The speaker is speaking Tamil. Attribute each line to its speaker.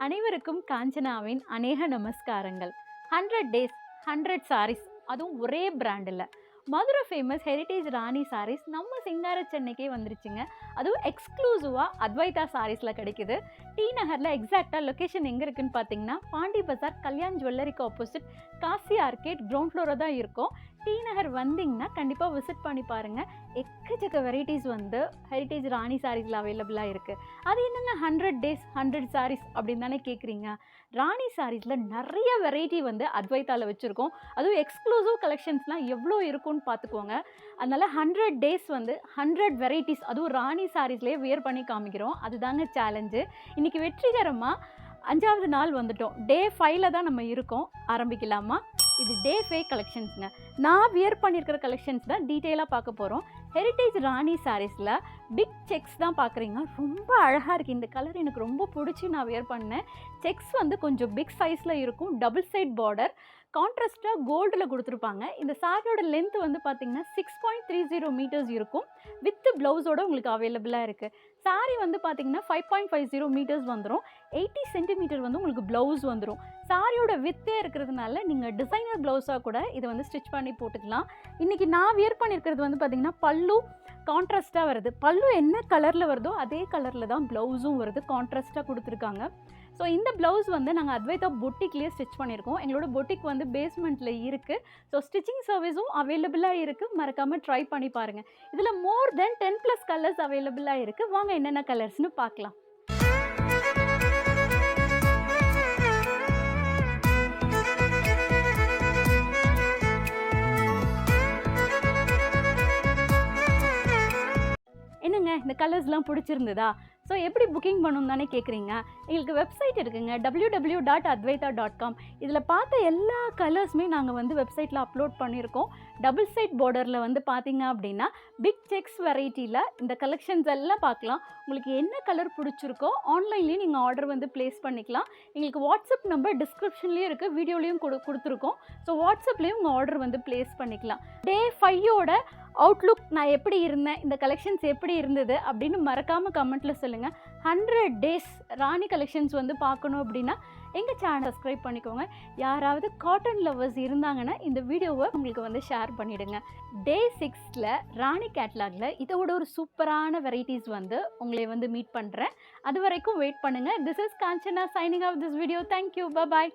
Speaker 1: அனைவருக்கும் காஞ்சனாவின் அநேக நமஸ்காரங்கள். 100 டேஸ் 100 சாரீஸ், அதுவும் ஒரே பிராண்டில் மதுரை ஃபேமஸ் ஹெரிட்டேஜ் ராணி சாரீஸ் நம்ம சிங்கார சென்னைக்கே வந்துருச்சுங்க. அதுவும் எக்ஸ்க்ளூசிவாக அத்வைதா சாரீஸில் கிடைக்குது. டி நகரில் எக்ஸாக்டாக லொக்கேஷன் எங்கே இருக்குதுன்னு பார்த்தீங்கன்னா, பாண்டி பஜார் கல்யாண் ஜுவல்லரிக்கு ஆப்போசிட் காசி ஆர்கேட் கிரவுண்ட் ஃப்ளோரில் தான் இருக்கும். டி நகர் வந்தீங்கன்னா கண்டிப்பாக விசிட் பண்ணி பாருங்கள். எக்கச்சக்க வெரைட்டிஸ் வந்து ஹெரிட்டேஜ் ராணி சாரீஸில் அவைலபிளாக இருக்குது. அது என்னங்க 100 டேஸ் 100 சாரீஸ் அப்படின்னு தானே கேட்குறீங்க. ராணி சாரீஸில் நிறைய வெரைட்டி வந்து அத்வைத்தாவில் வச்சுருக்கோம். அதுவும் எக்ஸ்க்ளூசிவ் கலெக்ஷன்ஸ்லாம் எவ்வளோ இருக்கும்னு பார்த்துக்கோங்க. அதனால் 100 டேஸ் வந்து 100 வெரைட்டிஸ், அதுவும் ராணி சாரீஸ்லேயே வியர் பண்ணி காமிக்கிறோம். அதுதாங்க சேலஞ்சு. இன்றைக்கி வெற்றிகரமாக 5வது நாள் வந்துட்டோம். டே 5ல் தான் நம்ம இருக்கோம். ஆரம்பிக்கலாமா? இது டே 5 கலெக்ஷன்ஸுங்க. நான் வியர் பண்ணியிருக்கிற கலெக்ஷன்ஸ் தான் டீட்டெயிலாக பார்க்க போகிறோம். ஹெரிட்டேஜ் ராணி சாரீஸில் பிக் செக்ஸ் தான் பார்க்குறீங்க. ரொம்ப அழகாக இருக்குது. இந்த கலர் எனக்கு ரொம்ப பிடிச்சி நான் வியர் பண்ணேன். செக்ஸ் வந்து கொஞ்சம் பிக் சைஸில் இருக்கும். டபுள் சைட் பார்டர் கான்ட்ராஸ்ட்டாக கோல்டில் கொடுத்துருப்பாங்க. இந்த சாரியோட லென்த் வந்து பார்த்திங்கன்னா 6.30 மீட்டர்ஸ் இருக்கும். வித் ப்ளவுஸோடு உங்களுக்கு அவைலபிளாக இருக்குது. சாரீ வந்து பார்த்திங்கன்னா 5.50 மீட்டர்ஸ் வந்துடும். 80 சென்டிமீட்டர் வந்து உங்களுக்கு ப்ளவுஸ் வந்துடும். சாரியோட வித்தே இருக்கிறதுனால நீங்கள் டிசைனர் ப்ளவுஸாக கூட இதை வந்து ஸ்டிச் பண்ணி போட்டுக்கலாம். இன்றைக்கி நான் வியர் பண்ணியிருக்கிறது வந்து பார்த்திங்கன்னா பல்லு கான்ட்ராஸ்ட்டாக வருது. பல்லு என்ன கலரில் வருதோ அதே கலரில் தான் ப்ளவுஸும் வருது. கான்ட்ராஸ்ட்டாக கொடுத்துருக்காங்க. ஸோ இந்த ப்ளவுஸ் வந்து நாங்கள் அத்வைதா பொட்டிக்லேயே ஸ்டிச் பண்ணியிருக்கோம். எங்களோட பொட்டிக் வந்து பேஸ்மெண்ட்டில் இருக்குது. ஸோ ஸ்டிச்சிங் சர்வீஸும் அவைலபிளாக இருக்குது. மறக்காமல் ட்ரை பண்ணி பாருங்கள். இதில் மோர் தென் 10+ கலர்ஸ் அவைலபிளாக இருக்குது. வாங்க என்னென்ன கலர்ஸ்னு பார்க்கலாம். என்னங்க இந்த கலர்ஸ்லாம் பிடிச்சிருந்ததா? ஸோ எப்படி புக்கிங் பண்ணணும் தானே கேட்குறீங்க. எங்களுக்கு வெப்சைட் இருக்குங்க, www.advaita.com. இதில் பார்த்த எல்லா கலர்ஸுமே நாங்கள் வந்து வெப்சைட்டில் அப்லோட் பண்ணியிருக்கோம். டபுள் சைட் பார்டரில் வந்து பார்த்தீங்க அப்படின்னா பிக் செக்ஸ் வெரைட்டியில் இந்த கலெக்ஷன்ஸ் எல்லாம் பார்க்கலாம். உங்களுக்கு என்ன கலர் பிடிச்சிருக்கோ ஆன்லைன்லேயே நீங்கள் ஆர்டர் வந்து ப்ளேஸ் பண்ணிக்கலாம். எங்களுக்கு வாட்ஸ்அப் நம்பர் டிஸ்கிரிப்ஷன்லேயும் இருக்குது, வீடியோலேயும் கொடுத்துருக்கோம். ஸோ வாட்ஸ்அப்லேயும் உங்கள் ஆர்டர் வந்து ப்ளேஸ் பண்ணிக்கலாம். டே 5யோட அவுட்லுக் நான் எப்படி இருந்தேன், இந்த கலெக்ஷன்ஸ் எப்படி இருந்தது அப்படின்னு மறக்காமல் கமெண்ட்டில் சொல்லுங்கள். 100 டேஸ் ராணி கலெக்ஷன்ஸ் வந்து பார்க்கணும் அப்படின்னா எங்கள் சேனல் சப்ஸ்கிரைப் பண்ணிக்கோங்க. யாராவது காட்டன் லவர்ஸ் இருந்தாங்கன்னா இந்த வீடியோவை உங்களுக்கு வந்து ஷேர் பண்ணிவிடுங்க. டே 6ல் ராணி கேட்லாகில் இதோட ஒரு சூப்பரான வெரைட்டிஸ் வந்து உங்களை வந்து மீட் பண்ணுறேன். அது வரைக்கும் வெயிட் பண்ணுங்கள். This is Kanchana signing off this video. Thank you. Bye.